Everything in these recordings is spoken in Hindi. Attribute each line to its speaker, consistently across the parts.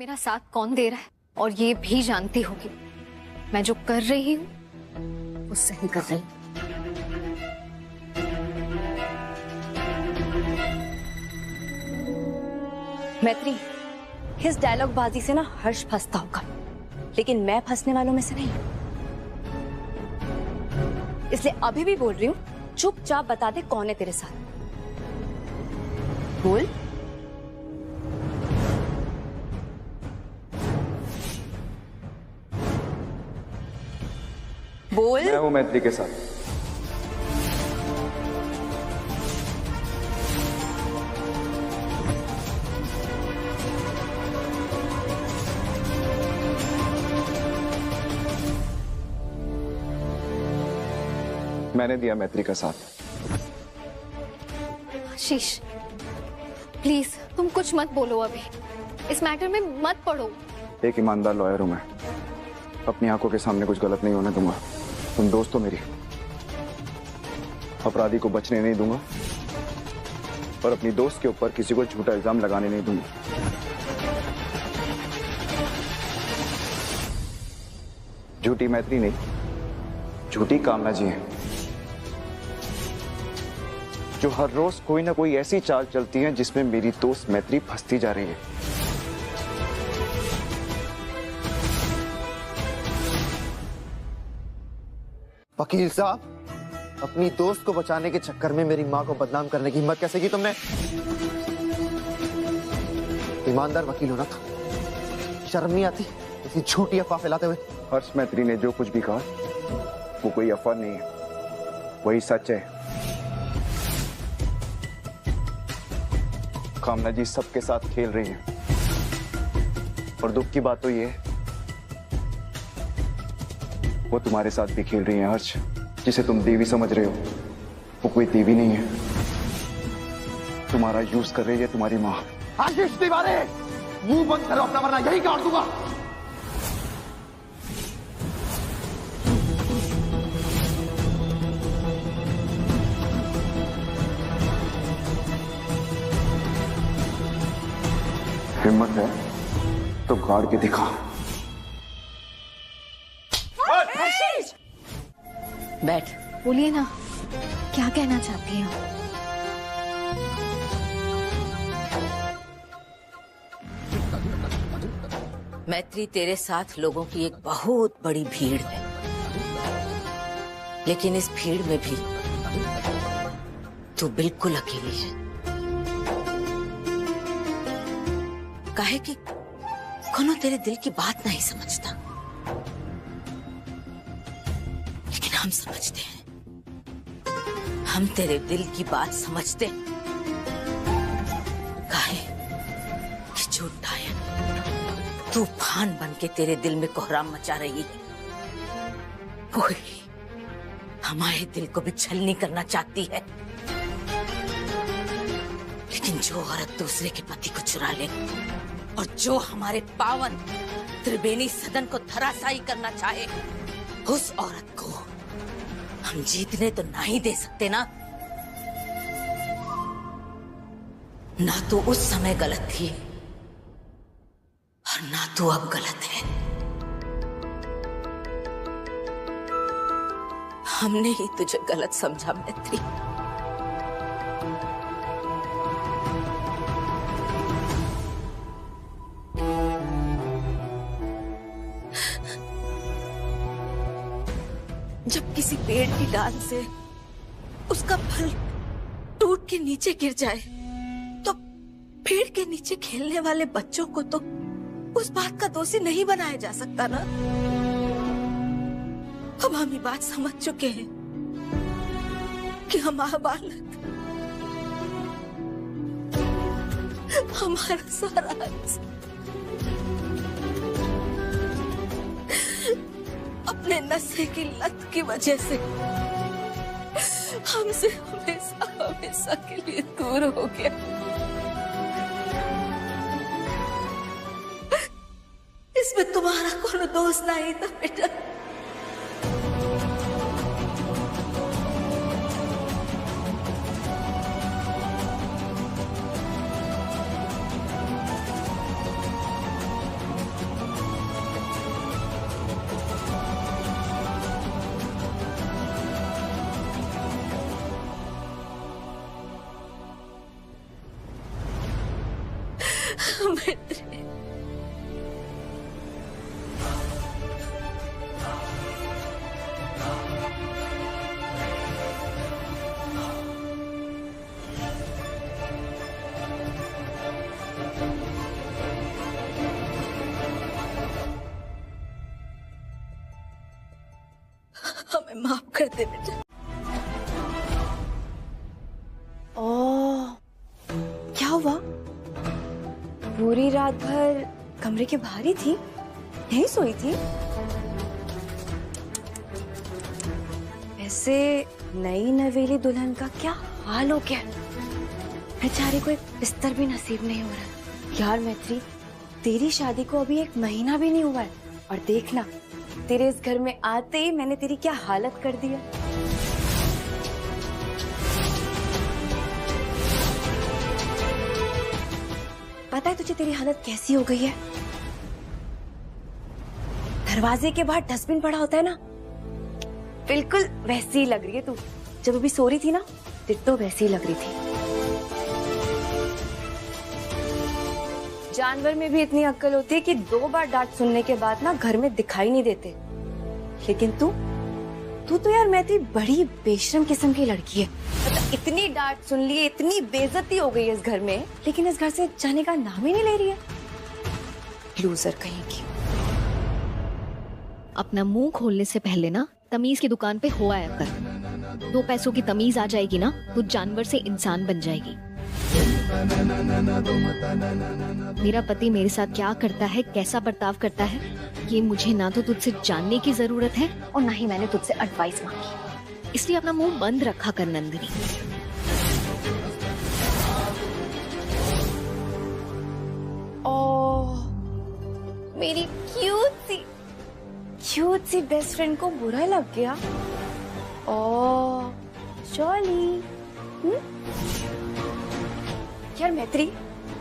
Speaker 1: मेरा साथ कौन दे रहा है, और ये भी जानती होगी मैं जो कर रही हूँ वो सही कर रही हूँ।
Speaker 2: मैत्री, इस डायलॉग बाजी से ना हर्ष फंसता होगा, लेकिन मैं फंसने वालों में से नहीं, इसलिए अभी भी बोल रही हूँ, चुपचाप बता दे कौन है तेरे साथ। बोल। बोल।
Speaker 3: मैं हूं मैत्री के साथ। मैंने दिया मैत्री का साथ।
Speaker 1: आशीष प्लीज तुम कुछ मत बोलो, अभी इस मैटर में मत पड़ो।
Speaker 3: एक ईमानदार लॉयर हूं मैं, अपनी आंखों के सामने कुछ गलत नहीं होने दूंगा। तुम दोस्त हो मेरी, अपराधी को बचने नहीं दूंगा और अपनी दोस्त के ऊपर किसी को झूठा इल्जाम लगाने नहीं दूंगा। झूठी मैत्री नहीं, झूठी कामना जी है, जो हर रोज कोई ना कोई ऐसी चाल चलती है जिसमें मेरी दोस्त मैत्री फंसती जा रही है।
Speaker 4: वकील साहब, अपनी दोस्त को बचाने के चक्कर में मेरी माँ को बदनाम करने की हिम्मत कैसे की तुमने? ईमानदार वकील होना था, शर्म नहीं आती ऐसी झूठी अफवाह फैलाते हुए?
Speaker 3: हर्ष मैत्री ने जो कुछ भी कहा वो कोई अफवाह नहीं है, वही सच है। कामना जी सबके साथ खेल रही हैं और दुख की बात तो ये है वो तुम्हारे साथ भी खेल रही हैं। हर्ष, जिसे तुम देवी समझ रहे हो वो कोई देवी नहीं है, तुम्हारा यूज कर रही है तुम्हारी माँ।
Speaker 4: आशीष तिवारी, मुंह बंद करो अपना वरना यही काट दूंगा।
Speaker 3: हिम्मत है तो गाड़ के दिखा।
Speaker 2: बैठ।
Speaker 1: बोलिए ना, क्या कहना चाहती हैं?
Speaker 5: मैत्री, तेरे साथ लोगों की एक बहुत बड़ी भीड़ है, लेकिन इस भीड़ में भी तू बिल्कुल अकेली है। काहे कि कोनो तेरे दिल की बात नहीं समझता, लेकिन हम समझते हैं। हम तेरे दिल की बात समझते हैं। काहे कि जो डायन तूफान बन के तेरे दिल में कोहराम मचा रही है, वही हमारे दिल को भी छलनी करना चाहती है। लेकिन जो औरत दूसरे के पति को चुरा ले और जो हमारे पावन त्रिवेणी सदन को धराशायी करना चाहे, उस औरत को हम जीतने तो नहीं दे सकते ना। ना तो उस समय गलत थी और ना तू अब गलत है। हमने ही तुझे गलत समझा मैत्री। जब किसी पेड़ की डाल से उसका फल टूट के नीचे गिर जाए तो पेड़ के नीचे खेलने वाले बच्चों को तो उस बात का दोषी नहीं बनाया जा सकता ना। अब हम ये बात समझ चुके हैं कि हमारा बालक, हमारा सारा अपने नशे की लत की वजह से हमसे हमेशा हमेशा के लिए दूर हो गया। इसमें तुम्हारा कोई दोष नहीं था बेटा। मैत्री, हमें माफ कर दे बेटा।
Speaker 2: क्या हुआ? पूरी रात भर कमरे के बाहर ही थी, नहीं सोई थी? ऐसे नई नवेली दुल्हन का क्या हाल हो गया? बेचारी को एक बिस्तर भी नसीब नहीं हो रहा। यार मैत्री, तेरी शादी को अभी 1 महीना भी नहीं हुआ है और देखना, तेरे इस घर में आते ही मैंने तेरी क्या हालत कर दी है। पता है तुझे तेरी हालत कैसी हो गई है? दरवाजे के बाहर डस्टबिन पड़ा होता है ना, बिल्कुल वैसी ही लग रही है तू। जब अभी सो रही थी ना, तो वैसी ही लग रही थी। जानवर में भी इतनी अक्ल होती है कि 2 बार डांट सुनने के बाद ना घर में दिखाई नहीं देते, लेकिन तू तो यार मैत्री बड़ी बेशरम किस्म की लड़की है। मतलब इतनी डांट सुन ली, इतनी बेइज्जती हो गई है इस घर में, लेकिन इस घर से जाने का नाम ही नहीं ले रही है। लूजर कहीं की।
Speaker 1: अपना मुंह खोलने से पहले ना तमीज की दुकान पे हो आया कर। 2 पैसों की तमीज आ जाएगी ना तो जानवर से इंसान बन जाएगी। मेरा पति मेरे साथ क्या करता है, कैसा बर्ताव करता है, ये मुझे ना तो तुझसे जानने की जरूरत है और ना ही मैंने तुझसे एडवाइस मांगी। इसलिए अपना मुंह बंद रखा कर नंदिनी।
Speaker 2: ओह, मेरी क्यूट सी बेस्ट फ्रेंड को बुरा लग गया। ओह चली। यार मैत्री,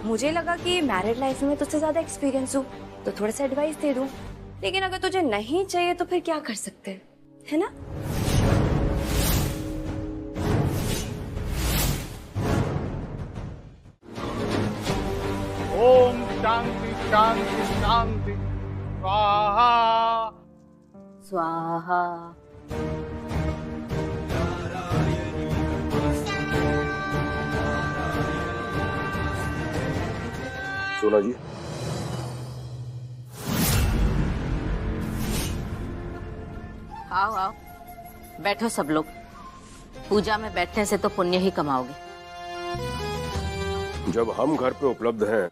Speaker 2: मुझे लगा कि मैरिड लाइफ में तुझसे ज्यादा एक्सपीरियंस हो तो थोड़ा सा एडवाइस दे दूं, लेकिन अगर तुझे नहीं चाहिए तो फिर क्या कर सकते हैं, है ना?
Speaker 6: ओम शांति शांति शांति स्वाहा
Speaker 5: स्वाहा।
Speaker 7: सोना जी,
Speaker 5: आओ आओ, बैठो सब लोग। पूजा में बैठने से तो पुण्य ही कमाओगे।
Speaker 7: जब हम घर पे उपलब्ध हैं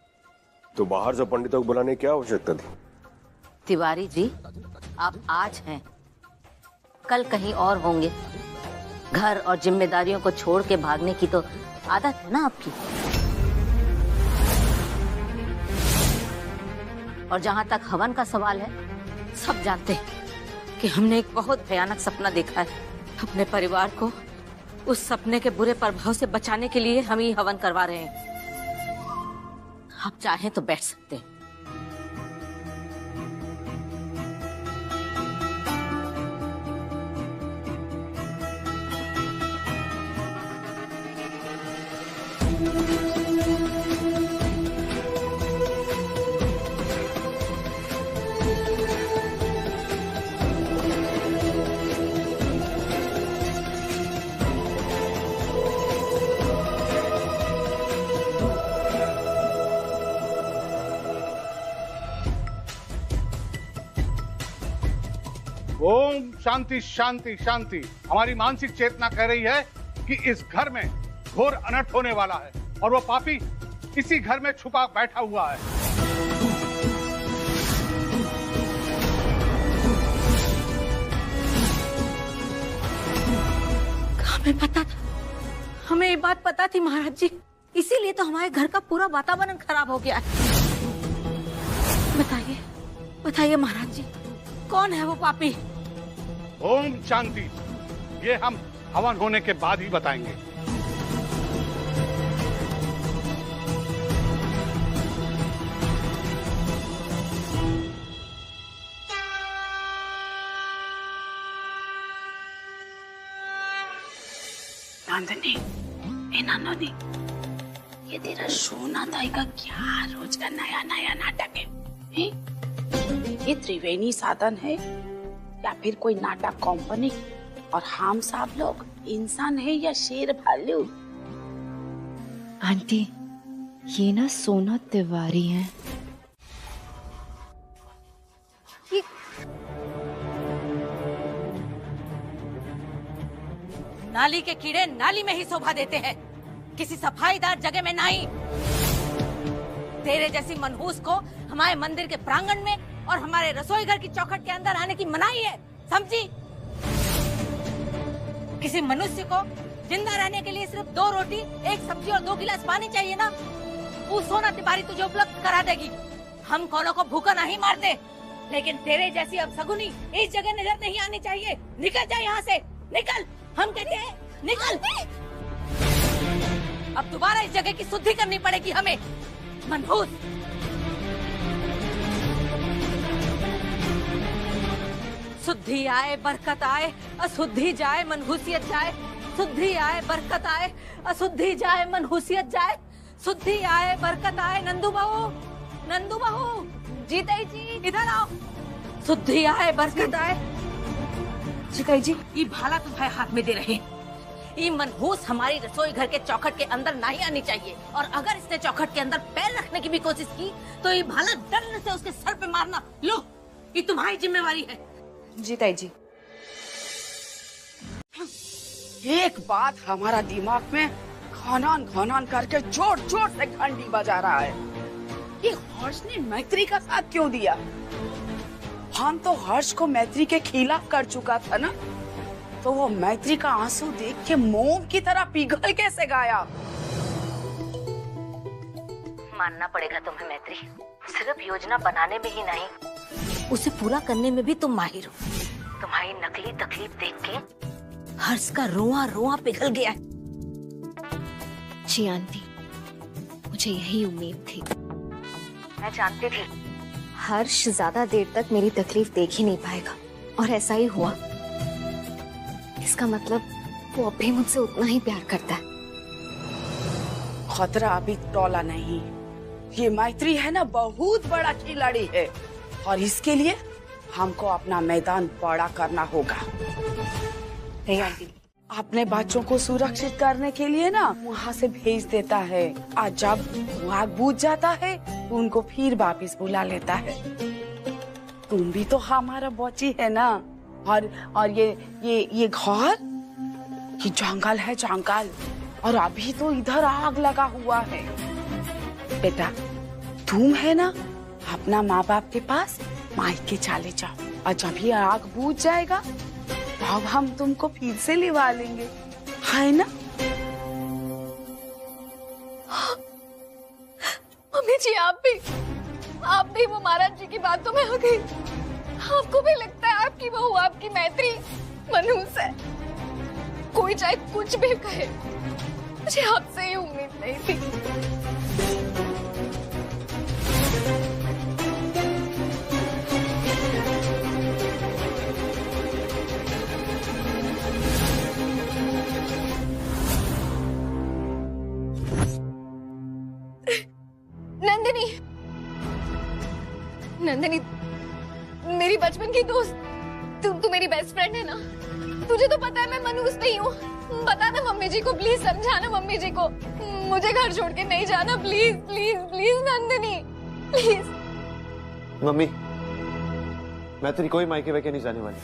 Speaker 7: तो बाहर से पंडितों को बुलाने की क्या आवश्यकता थी?
Speaker 5: तिवारी जी, आप आज हैं, कल कहीं और होंगे। घर और जिम्मेदारियों को छोड़ के भागने की तो आदत है ना आपकी। और जहां तक हवन का सवाल है, सब जानते हैं कि हमने एक बहुत भयानक सपना देखा है। अपने परिवार को उस सपने के बुरे प्रभाव से बचाने के लिए हम ही हवन करवा रहे हैं। आप चाहें तो बैठ सकते हैं।
Speaker 6: ओम शांति शांति शांति। हमारी मानसिक चेतना कह रही है कि इस घर में घोर अनर्थ होने वाला है और वो पापी इसी घर में छुपा बैठा हुआ है।
Speaker 5: हमें पता था, हमें ये बात पता थी महाराज जी, इसीलिए तो हमारे घर का पूरा वातावरण खराब हो गया है। बताइए बताइए महाराज जी, कौन है वो पापी?
Speaker 6: ओम शांति, ये हम हवन होने के बाद ही बताएंगे।
Speaker 5: नंदिनी, ए नंदिनी, ये तेरा सोना ताई का क्या रोज का नया नया नाटक है? ये त्रिवेणी साधन है या फिर कोई नाटक कंपनी? और हम सब लोग इंसान है या शेर भालू?
Speaker 2: आंटी, ये ना सोना तिवारी है।
Speaker 5: नाली के कीड़े नाली में ही शोभा देते हैं, किसी सफाईदार जगह में नहीं। तेरे जैसी मनहूस को हमारे मंदिर के प्रांगण में और हमारे रसोई घर की चौखट के अंदर आने की मनाही है, समझी? किसी मनुष्य को जिंदा रहने के लिए सिर्फ 2 रोटी, 1 सब्जी और 2 गिलास पानी चाहिए ना, वो सोना तिवारी तुझे उपलब्ध करा देगी। हम कौनों को भूखा नहीं मारते, लेकिन तेरे जैसी अपशगुनी इस जगह नजर नहीं आनी चाहिए। निकल जा यहाँ से, निकल, हम कहते हैं निकल। अब दोबारा इस जगह की शुद्धि करनी पड़ेगी हमें, मनहूस। शुद्धि आए बरकत आए, अशुद्धि जाए मनहूसियत जाए। शुद्धि आए बरकत आए, अशुद्धि जाए मनहूसियत जाए। शुद्धि आए बरकत आए। नंदू बहू, नंदू बहू, जीते जी इधर आओ। शुद्धि आए बरकत आए।
Speaker 2: चिकाई जी,
Speaker 5: ये भाला तुम्हारे हाथ में दे रहे। ये मनहूस हमारी रसोई घर के चौखट के अंदर नहीं आनी चाहिए, और अगर इसने चौखट के अंदर पैर रखने की भी कोशिश की तो ये भाला डंडे से उसके सर पे मारना। लो, ये तुम्हारी जिम्मेवारी है।
Speaker 2: जी ताई जी।
Speaker 8: एक बात हमारा दिमाग में खनन खनन करके जोर जोर से घंटी बजा रहा है। ये हर्ष ने मैत्री का साथ क्यों दिया? हम तो हर्ष को मैत्री के खिलाफ कर चुका था ना, तो वो मैत्री का आंसू देख के मोम की तरह पिघल कैसे गया?
Speaker 5: मानना पड़ेगा तुम्हें मैत्री, सिर्फ योजना बनाने में ही नहीं, उसे पूरा करने में भी तुम माहिर हो। तुम्हारी नकली तकलीफ देख के हर्ष का रोआ रोआ पिघल गया।
Speaker 1: जी आंटी, मुझे यही उम्मीद थी।
Speaker 5: मैं जानती थी
Speaker 1: हर्ष ज्यादा देर तक मेरी तकलीफ देख ही नहीं पाएगा, और ऐसा ही हुआ। इसका मतलब वो अब भी मुझसे उतना ही प्यार करता है।
Speaker 8: खतरा अभी टोला नहीं। ये मैत्री है ना, बहुत बड़ा खिलाड़ी है, और इसके लिए हमको अपना मैदान बड़ा करना होगा।
Speaker 2: नहीं आंटी,
Speaker 8: अपने बच्चों को सुरक्षित करने के लिए ना वहाँ से भेज देता है, और जब वहाँ बुझ जाता है तो उनको फिर वापस बुला लेता है। तुम भी तो हमारा बच्ची है ना, और ये घर, ये जंगल है जंगल, और अभी तो इधर आग लगा हुआ है। बेटा, तुम है ना, अपना माँ बाप के पास मायके चले जाओ, और जब ये आग बुझ जाएगा अब हम तुमको फिर से लिवा लेंगे, है ना?
Speaker 1: मम्मी जी, आप भी वो महाराज जी की बातों में आ गई। आपको भी लगता है आपकी बहू, आपकी मैत्री मनहूस है? कोई चाहे कुछ भी कहे, मुझे आपसे ये उम्मीद नहीं थी। नंदिनी, मेरी बचपन की दोस्त, तू मेरी बेस्ट फ्रेंड है ना? तुझे तो पता है मैं मनहूस नहीं हूँ। बता ना मम्मी जी को, प्लीज समझाना मम्मी जी को, मुझे घर छोड़ के नहीं जाना, please please please Nandini, please.
Speaker 4: Mummy, मैं तेरी कोई मायके वायके नहीं जाने वाली।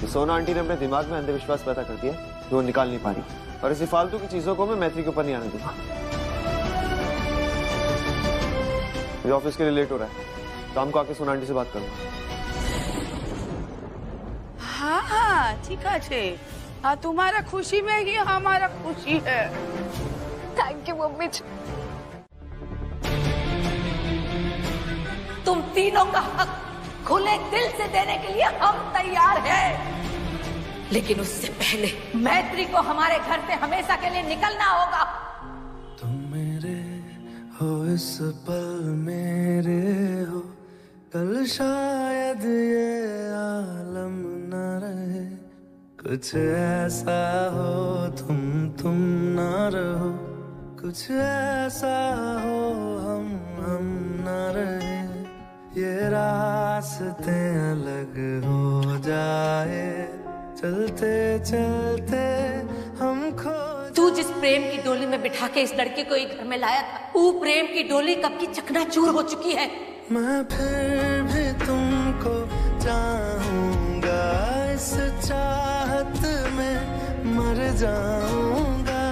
Speaker 4: सोना आंटी ने अपने दिमाग में अंधविश्वास पैदा कर दिया जो वो निकाल नहीं पा रही, और ऐसी फालतू की चीजों को मैं मैत्री के ऊपर नहीं आने दूंगा। मुझे ऑफिस के लिए लेट हो रहा है, शाम को आके सोना आंटी से बात करूंगा।
Speaker 8: हाँ हाँ ठीक है, हाँ, तुम्हारा खुशी में ही हमारा खुशी है।
Speaker 1: थैंक यू मम्मी जी।
Speaker 5: तुम तीनों का हक खुले दिल से देने के लिए हम तैयार हैं, लेकिन उससे पहले मैत्री को हमारे घर से हमेशा के लिए निकलना होगा।
Speaker 9: तुम मेरे हो इस पल, मेरे हो कल, शायद ये आलम न रहे, कुछ ऐसा हो तुम ना कुछ ऐसा हो हम न रहे, ये रास्ते अलग हो जाए, चलते चलते हम खो।
Speaker 5: तू जिस प्रेम की डोली में बिठा के इस लड़के को एक घर में लाया था, वो प्रेम की डोली कब की चकनाचूर हो चुकी है।
Speaker 9: मैं फिर भी तुमको चाहूंगा, इस चाहत में मर जाऊंगा,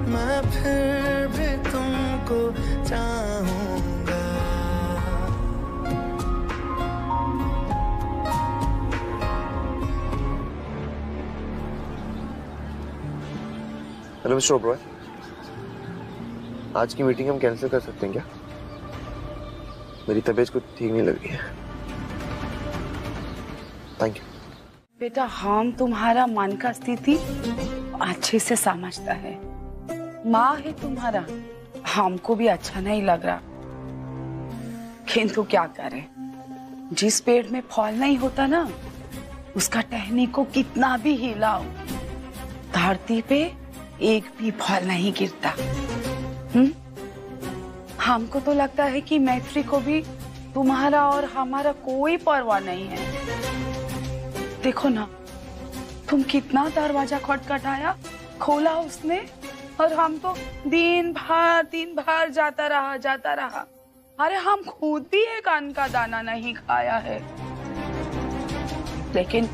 Speaker 9: मैं फिर भी तुमको चाहूंगा।
Speaker 4: हेलो मिस्टर ओबरॉय, आज की मीटिंग हम कैंसिल कर सकते हैं क्या? मेरी तबीयत कुछ ठीक नहीं लग रही है। Thank you.
Speaker 8: बेटा, हम तुम्हारा मन का स्थिति अच्छे से समझता है। माँ है तुम्हारा, हमको भी अच्छा नहीं लग रहा, किंतु क्या करें, जिस पेड़ में फल नहीं होता ना, उसका टहनी को कितना भी हिलाओ, धरती पे एक भी फल नहीं गिरता। हमको तो लगता है कि मैत्री को भी तुम्हारा और हमारा कोई परवाह नहीं है। देखो ना, तुम कितना दरवाजा खटखटाया, खोला उसने, और हम तो दिन भर जाता रहा। अरे हम खुद भी एक अन्न का दाना नहीं खाया है, लेकिन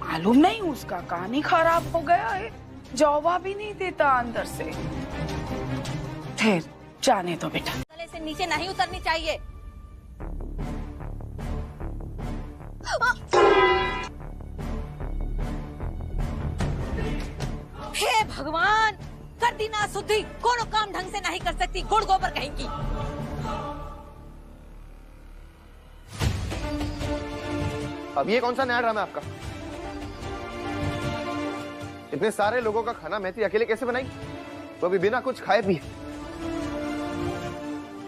Speaker 8: मालूम नहीं उसका कान ही खराब हो गया है, जवाब भी नहीं देता अंदर से। फिर जाने दो बेटा।
Speaker 5: गले से नीचे नहीं उतरनी चाहिए। हे भगवान, कर दी ना शुद्धि, कोनो काम ढंग से नहीं कर सकती, गुड़ गोबर कहेंगी।
Speaker 4: अब ये कौन सा नया ड्रामा है आपका? इतने सारे लोगों का खाना मैत्री अकेले कैसे बनाई, वो भी बिना कुछ खाए पिए?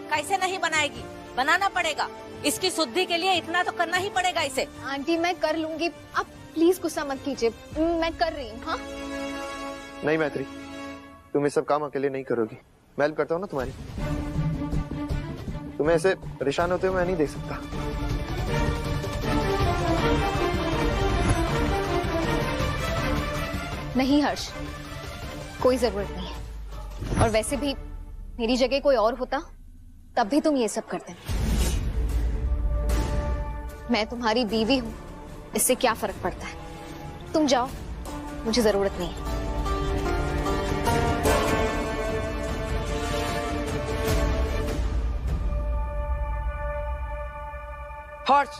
Speaker 5: कैसे नहीं बनाएगी, बनाना पड़ेगा। इसकी शुद्धि के लिए इतना तो करना ही पड़ेगा इसे।
Speaker 1: आंटी मैं कर लूंगी, आप प्लीज गुस्सा मत कीजिए, मैं कर रही हूँ। हाँ
Speaker 4: नहीं मैत्री, तुम ये सब काम अकेले नहीं करोगी, मैं हेल्प करता हूँ ना तुम्हारी। तुम्हें ऐसे परेशान होते हुए मैं नहीं देख सकता।
Speaker 1: नहीं हर्ष, कोई जरूरत नहीं है, और वैसे भी मेरी जगह कोई और होता तब भी तुम ये सब करते। मैं तुम्हारी बीवी हूँ, इससे क्या फर्क पड़ता है। तुम जाओ, मुझे जरूरत नहीं है।
Speaker 8: हर्ष,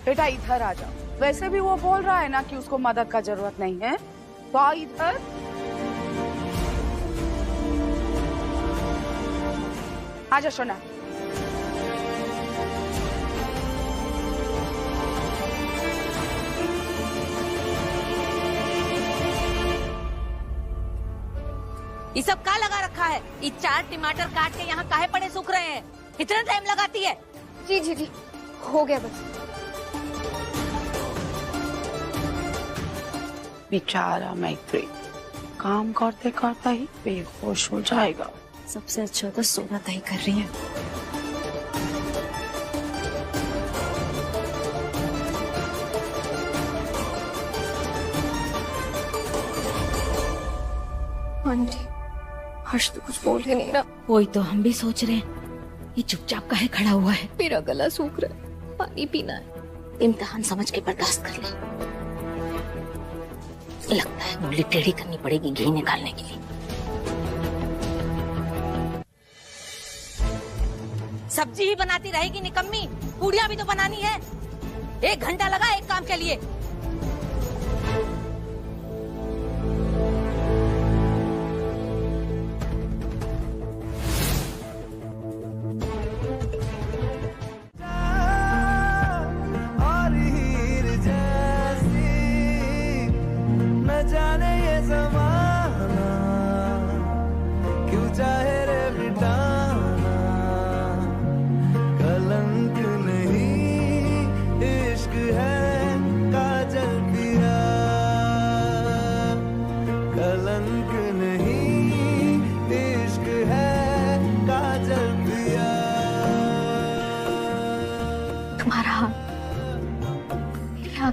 Speaker 8: बेटा इधर आ जाओ। वैसे भी वो बोल रहा है ना कि उसको मदद का जरूरत नहीं है, तो आ इधर। आजा सोना।
Speaker 5: ये सब क्या लगा रखा है? ये 4 टमाटर काट के यहाँ काहे पड़े सूख रहे हैं? इतना टाइम लगाती है?
Speaker 1: जी जी जी, हो गया बस।
Speaker 8: बेचारा मैत्री काम करते करते ही बेहोश हो जाएगा।
Speaker 2: सबसे अच्छा तो सोना तय कर रही है।
Speaker 1: आंटी, हर्ष तो कुछ बोल ही नहीं रहा।
Speaker 5: वही तो हम भी सोच रहे हैं, ये चुपचाप काहे खड़ा हुआ है?
Speaker 1: मेरा गला सूख रहा है, पानी पीना है।
Speaker 5: इम्तिहान समझ के बर्दाश्त कर ले। लगता है गोली टेढ़ी करनी पड़ेगी घी निकालने के लिए। सब्जी ही बनाती रहेगी निकम्मी, पूड़ियाँ भी तो बनानी है। 1 घंटा लगा एक काम के लिए।
Speaker 9: जाने ये ज़माना क्यों चाहे रे मिटाना, कलंक नहीं इश्क है का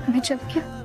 Speaker 1: हाथ में चल गया।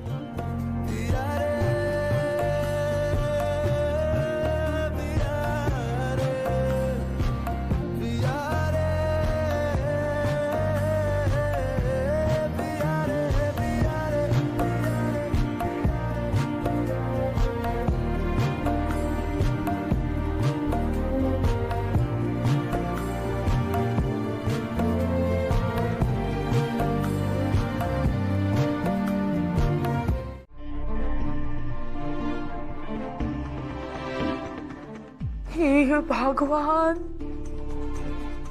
Speaker 8: हे भगवान,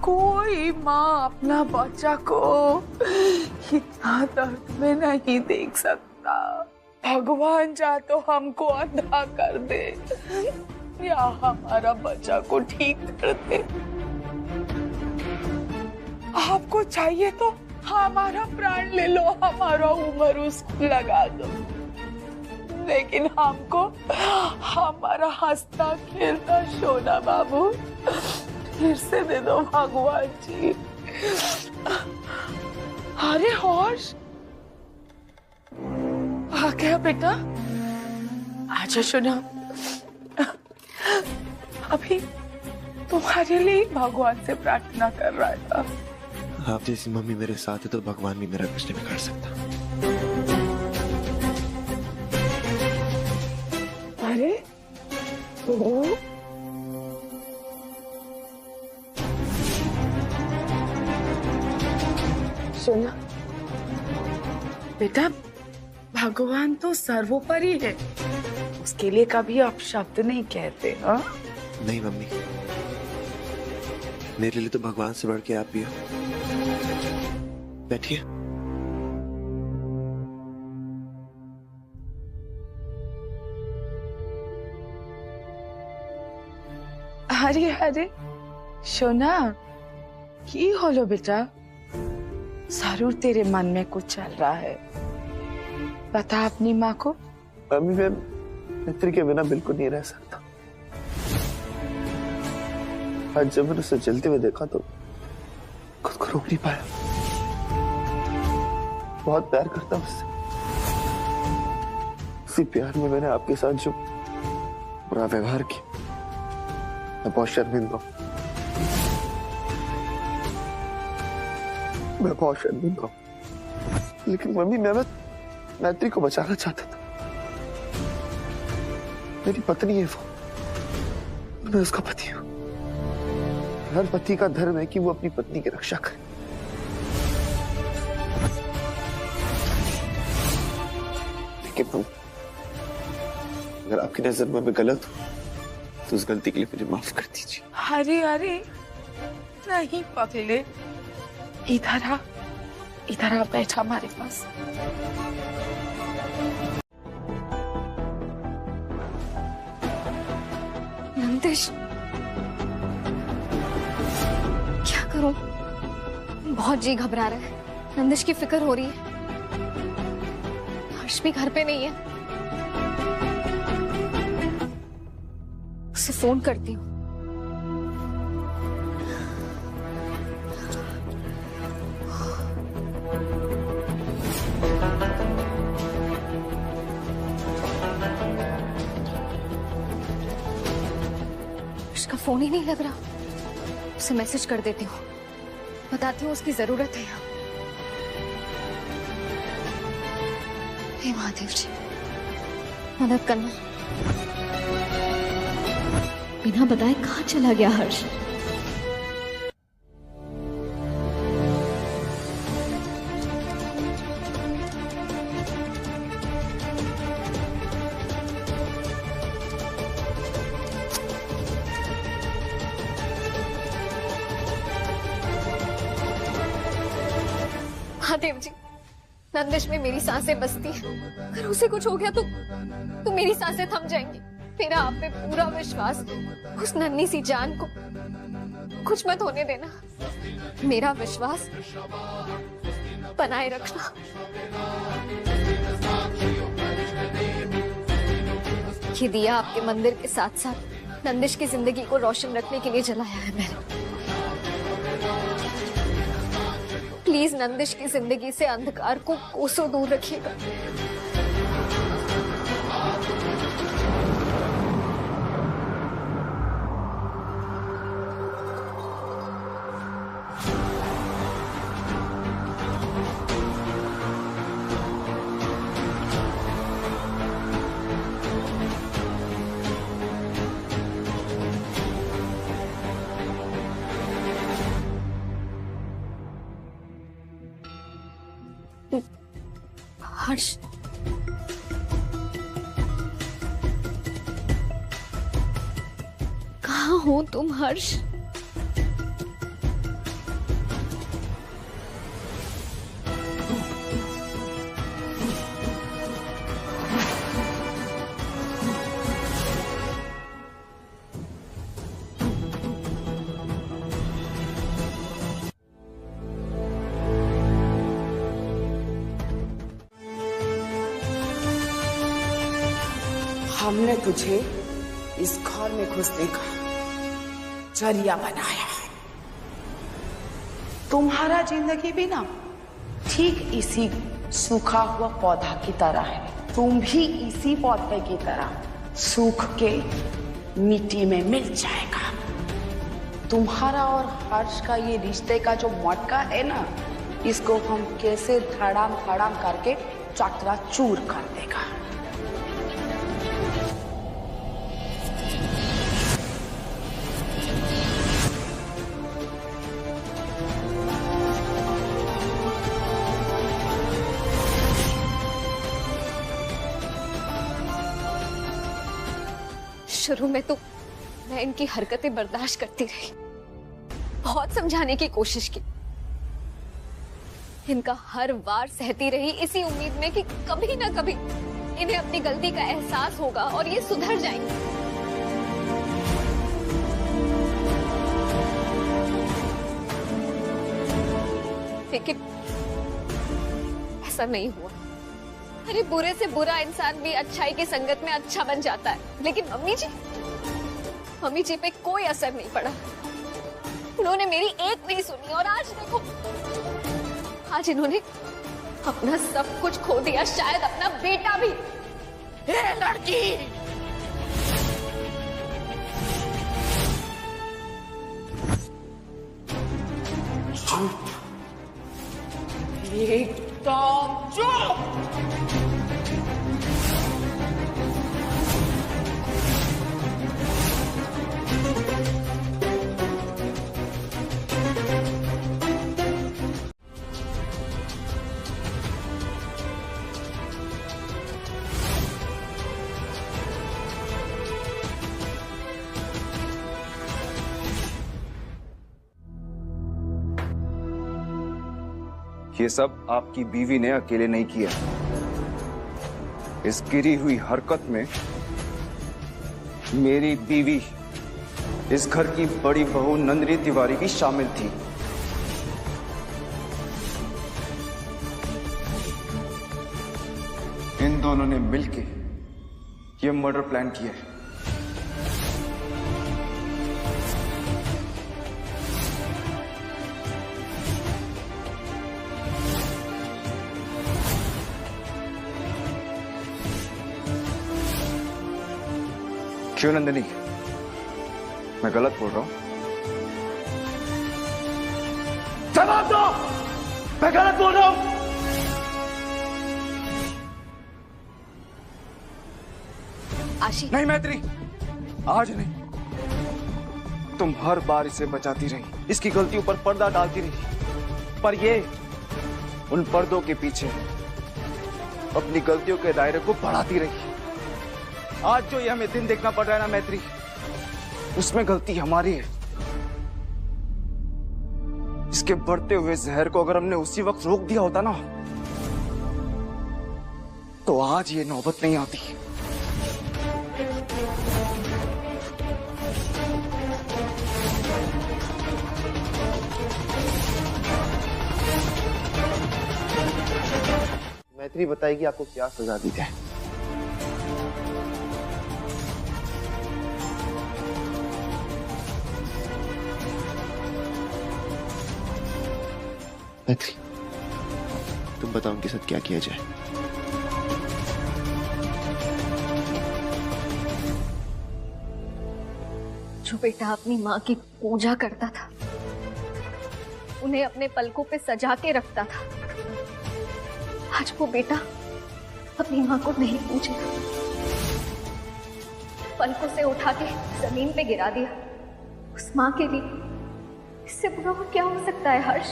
Speaker 8: कोई माँ अपना बच्चा को इतना दर्द में नहीं देख सकता। भगवान जा तो हमको अंधा कर दे या हमारा बच्चा को ठीक कर दे। आपको चाहिए तो हमारा प्राण ले लो, हमारा उम्र उसको लगा दो, लेकिन हमको हमारा हंसता खेलता सोना बाबू फिर से दे दो भगवान जी। अरे हर्ष आ गया बेटा, आजा सोना। अभी तुम्हारे लिए भगवान से प्रार्थना कर रहा था।
Speaker 4: आप जैसी मम्मी मेरे साथ है तो भगवान भी मेरा कुछ नहीं कर सकता।
Speaker 8: अरे तो सुना बेटा, भगवान तो सर्वोपरि है, उसके लिए कभी आप शब्द नहीं कहते। हाँ
Speaker 4: नहीं मम्मी, मेरे लिए तो भगवान से बढ़ के आप भी हो। बैठिए।
Speaker 8: अरे अरे सोना, की होलो बेटा? जरूर तेरे मन में कुछ चल रहा है, बता अपनी माँ को।
Speaker 4: मम्मी मैं मैत्री के बिना बिल्कुल नहीं रह सकता। आज जब मैंने उसे जलते हुए देखा तो खुद को रोक नहीं पाया। बहुत प्यार करता हूँ उससे। उसी प्यार में मैंने आपके साथ जो बुरा व्यवहार किया, मैं बहुत शर्मिंदा हूँ। मैं बहुत शर्मिंदा हूँ। लेकिन मम्मी मैं मैत्री को बचाना चाहता था। मेरी पत्नी है वो, मैं उसका पति हूँ। हर पति का धर्म है कि वो अपनी पत्नी की रक्षा करे। लेकिन अगर आपकी नजर में मैं गलत हूँ तो उस गलती के लिए मुझे माफ कर दीजिए।
Speaker 8: अरे अरे नहीं पगले, इधर आ, इधर आ, बैठा हमारे पास।
Speaker 1: नंदिश, क्या करूं? बहुत जी घबरा रहा है। नंदिश की फिक्र हो रही है। हर्ष भी घर पे नहीं है। उसे फोन करती हूँ। उसका फोन ही नहीं लग रहा। उसे मैसेज कर देती हूँ, बताती हूँ उसकी जरूरत है यहाँ। हे महादेव जी, मदद करना। बिना बताए कहाँ चला गया हर्ष? महादेव जी, नंदिश में मेरी सांसें बसती हैं। अगर उसे कुछ हो गया तो मेरी सांसें थम जाएंगी। मेरा आप पे पूरा विश्वास। उस नन्ही सी जान को कुछ मत होने देना। मेरा विश्वास बनाए रखना। ये दिया आपके मंदिर के साथ साथ नंदिश की जिंदगी को रोशन रखने के लिए जलाया है मैंने। प्लीज नंदिश की जिंदगी से अंधकार को कोसों दूर रखिएगा। हर्ष, कहाँ हो तुम हर्ष?
Speaker 8: हमने तुझे इस घर में घुसने का जरिया बनाया है। तुम्हारा जिंदगी भी ना ठीक इसी सूखा हुआ पौधा की तरह है। तुम भी इसी पौधे की तरह सूख के मिट्टी में मिल जाएगा। तुम्हारा और हर्ष का ये रिश्ते का जो मटका है ना, इसको हम कैसे धड़ाम धड़ाम करके चकनाचूर कर देगा।
Speaker 1: शुरू में तो मैं इनकी हरकतें बर्दाश्त करती रही, बहुत समझाने की कोशिश की, इनका हर वार सहती रही इसी उम्मीद में कि कभी ना कभी इन्हें अपनी गलती का एहसास होगा और ये सुधर जाएंगे। लेकिन ऐसा नहीं हुआ। अरे बुरे से बुरा इंसान भी अच्छाई की संगत में अच्छा बन जाता है, लेकिन मम्मी जी पे कोई असर नहीं पड़ा। उन्होंने मेरी एक नहीं सुनी और आज देखो, आज इन्होंने अपना सब कुछ खो दिया, शायद अपना बेटा भी।
Speaker 8: ए लड़की, एकदम चुप।
Speaker 3: ये सब आपकी बीवी ने अकेले नहीं किया। इस गिरी हुई हरकत में मेरी बीवी, इस घर की बड़ी बहू नंदिनी तिवारी भी शामिल थी। इन दोनों ने मिलके ये मर्डर प्लान किया है। क्यों नंदिनी, मैं गलत बोल रहा हूं?
Speaker 4: जवाब दो, मैं गलत बोल रहा हूं?
Speaker 1: आशी,
Speaker 3: नहीं मैत्री, आज नहीं। तुम हर बार इसे बचाती रही, इसकी गलतियों पर पर्दा डालती रही, पर ये उन पर्दों के पीछे अपनी गलतियों के दायरे को बढ़ाती रही। आज जो ये हमें दिन देखना पड़ रहा है ना मैत्री, उसमें गलती हमारी है। इसके बढ़ते हुए जहर को अगर हमने उसी वक्त रोक दिया होता ना, तो आज ये नौबत नहीं आती।
Speaker 4: मैत्री बताएगी आपको क्या सजा दी जाए। मैत्री, बताओ उनके साथ क्या किया जाए।
Speaker 1: जो बेटा अपनी माँ की पूजा करता था, उन्हें अपने पलकों पे सजा के रखता था, आज वो बेटा अपनी माँ को नहीं पूजेगा, पलकों से उठा के जमीन पे गिरा दिया। उस माँ के लिए इससे बुरा और क्या हो सकता है हर्ष?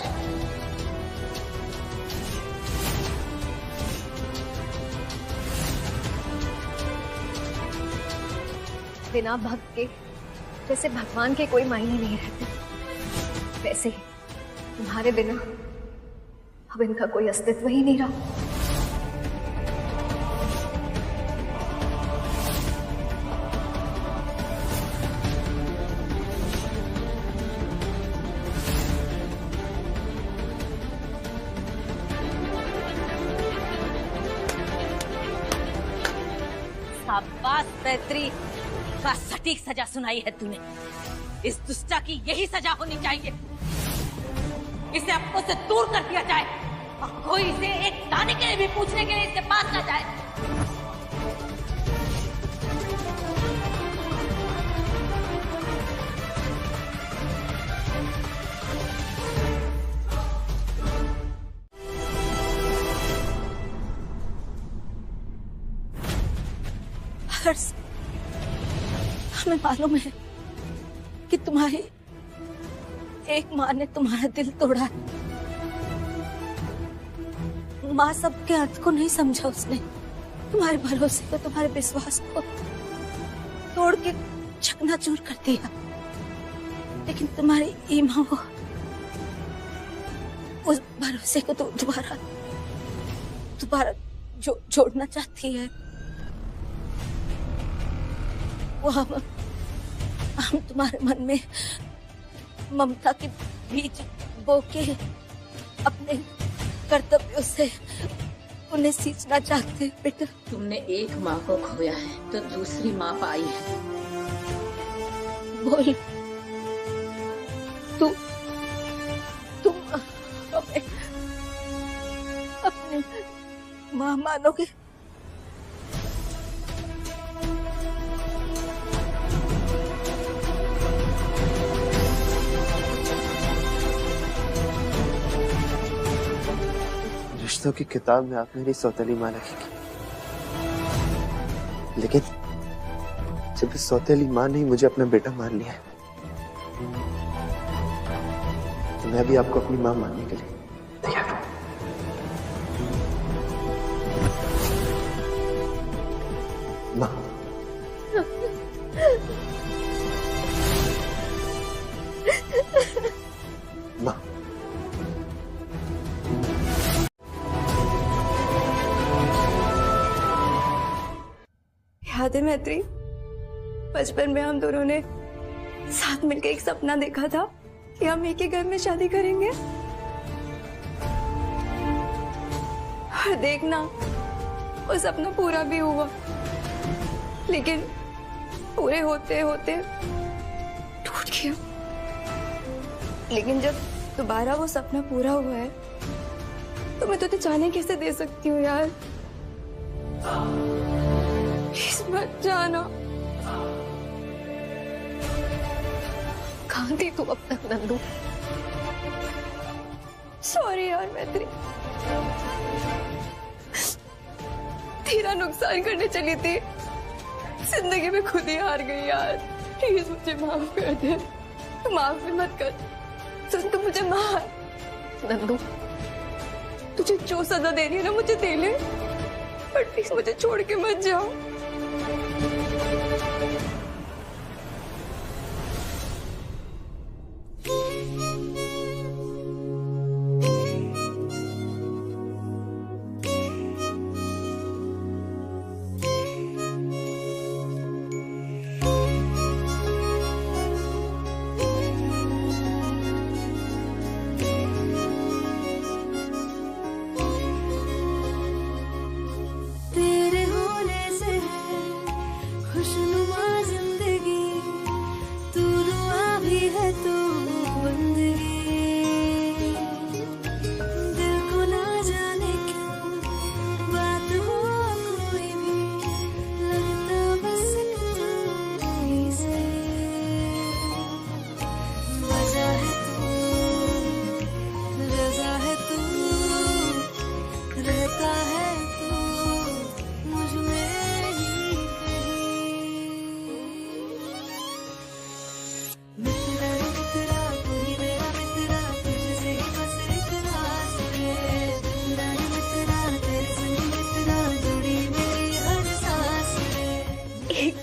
Speaker 1: बिना भक्त के जैसे भगवान के कोई मायने नहीं रहते, वैसे ही तुम्हारे बिना अब इनका कोई अस्तित्व ही नहीं रहा।
Speaker 5: शाबाश पैत्री, का सटीक सजा सुनाई है तूने। इस दुष्टा की यही सजा होनी चाहिए। इसे अपनों से दूर कर दिया जाए और कोई इसे एक दाने के लिए भी पूछने के लिए इसके पास न जाए। हर्ष, हमें मालूम है कि तुम्हारी एक माँ ने तुम्हारा दिल तोड़ा है। माँ सबके अर्थ को नहीं समझा उसने, तुम्हारे भरोसे को, तुम्हारे विश्वास को तोड़ के चकनाचूर कर दिया। लेकिन तुम्हारी ईमा वो उस भरोसे को तो दोबारा जोड़ना चाहती है। वो हम तुम्हारे मन में ममता के बीज बो के अपने कर्तव्यों से उन्हें सींचना चाहते हैं। बेटा, तुमने एक माँ को खोया है तो दूसरी माँ पाई है।
Speaker 1: बोल, तुम हमें अपनी माँ मानोगे?
Speaker 4: रिश्तों की किताब में आप मेरी सौतेली माँ लिखेगी, लेकिन जब इस सौतेली माँ ने मुझे अपना बेटा मान लिया, तो मैं भी आपको अपनी माँ मानने के लिए तैयार हूँ। माँ, माँ,
Speaker 2: याद है मैत्री, बचपन में हम दोनों ने साथ मिलकर एक सपना देखा था कि हम एक ही घर में शादी करेंगे। और देखना, वो सपना पूरा भी हुआ, लेकिन पूरे होते होते टूट गया। लेकिन जब दोबारा वो सपना पूरा हुआ है, तो मैं तुझे जाने कैसे दे सकती हूँ यार। प्लीज मत जाना।
Speaker 1: कहाँ थी तू अब तक नंदू?
Speaker 2: सॉरी यार मैत्री, तेरा नुकसान करने चली थी, जिंदगी में खुद ही हार गई यार। प्लीज मुझे माफ कर दे। तू माफ भी मत कर, सुन, तू मुझे मार।
Speaker 1: नंदू,
Speaker 2: तुझे जो सजा देनी है ना मुझे दे ले, पर प्लीज मुझे छोड़ के मत जाओ।
Speaker 9: तेरे होने से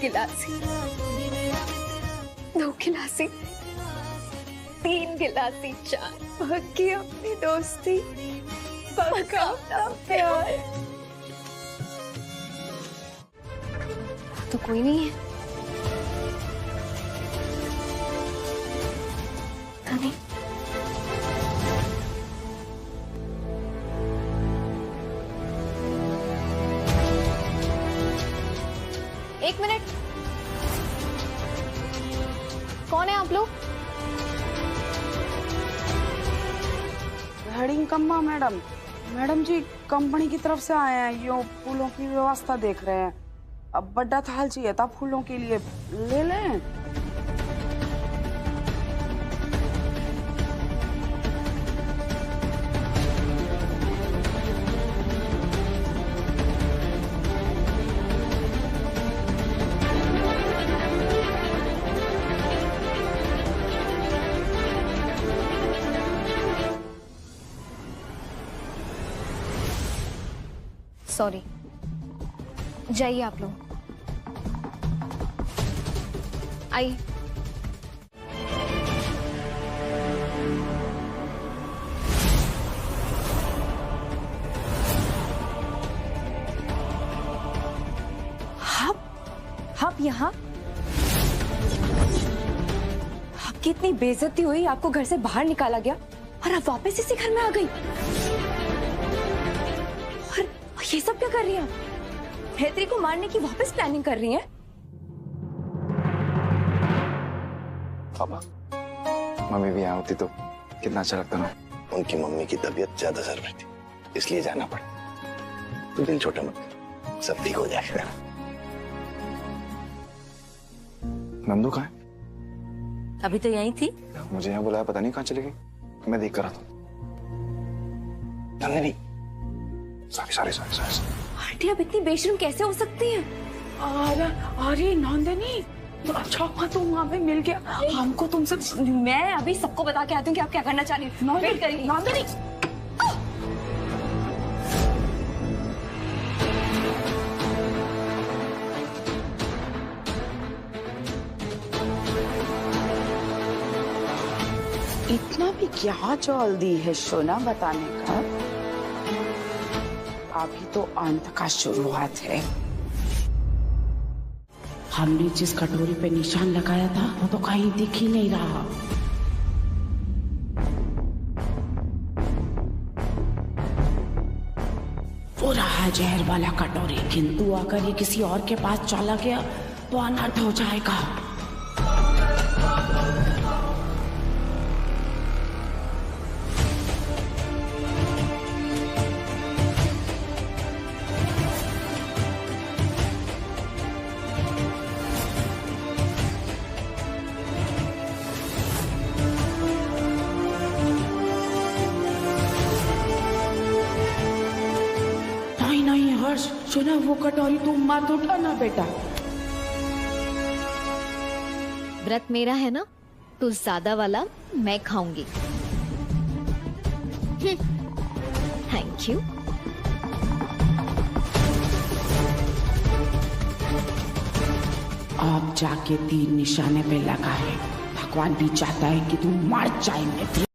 Speaker 1: गिलासी, 2 गिलासी, 3 गिलासी चाय,
Speaker 2: पक्की अपनी दोस्ती, पक्का अपना प्यार।
Speaker 1: तो कोई नहीं है। नहीं। एक मिनट, कौन है आप लोग?
Speaker 8: हेडिंग कम्मा मैडम। मैडम जी कंपनी की तरफ से आए हैं, यो फूलों की व्यवस्था देख रहे हैं। अब बड़ा थाल चाहिए था फूलों के लिए, ले लें।
Speaker 1: सॉरी, जाइए आप लोग। आइए।
Speaker 2: आप यहाँ? आपकी इतनी बेइज्जती हुई, आपको घर से बाहर निकाला गया और आप वापस इसी घर में आ गई। और ये सब क्या कर रही हैं आप? हैदरी को मारने की वापस प्लानिंग कर रही हैं?
Speaker 3: पापा, मम्मी भी यहाँ होती तो कितना अच्छा लगता ना।
Speaker 4: उनकी मम्मी की तबीयत ज्यादा जरूरी थी, इसलिए जाना पड़ा। तो दिल छोटा मत, सब ठीक हो जाएगा।
Speaker 3: नंदू कहाँ है?
Speaker 5: अभी तो यहीं थी।
Speaker 3: मुझे यहाँ बुलाया, पता नहीं कहाँ चली गई। मैं देख कर रहा था। नंदिनी, सॉरी।
Speaker 2: आंटी, आप इतनी बेशर्म कैसे हो सकती हैं?
Speaker 8: अरे नंदिनी, तो अच्छा हुआ तुम वहाँ पे मिल गया। हमको तुमसे,
Speaker 2: मैं अभी सबको बता के आती हूँ कि आप क्या करना चाह रही हैं। वेट करिए।
Speaker 8: नंदिनी, इतना भी क्या जल्दी है सोना बताने का? अभी तो अंत का शुरुआत है। हमने जिस कटोरी पे निशान लगाया था वो तो कहीं दिख ही नहीं रहा। वो रहा जहर वाला कटोरी, किंतु अगर ये किसी और के पास चला गया तो अनर्थ हो जाएगा। नहीं हर्ष, सुना वो कटोरी तुम मत उठाना बेटा।
Speaker 1: व्रत मेरा है ना, तो ज्यादा वाला मैं खाऊंगी। Thank you.
Speaker 8: अब जाके तीर निशाने पे लगा है। भगवान भी चाहता है कि तुम मर जाए।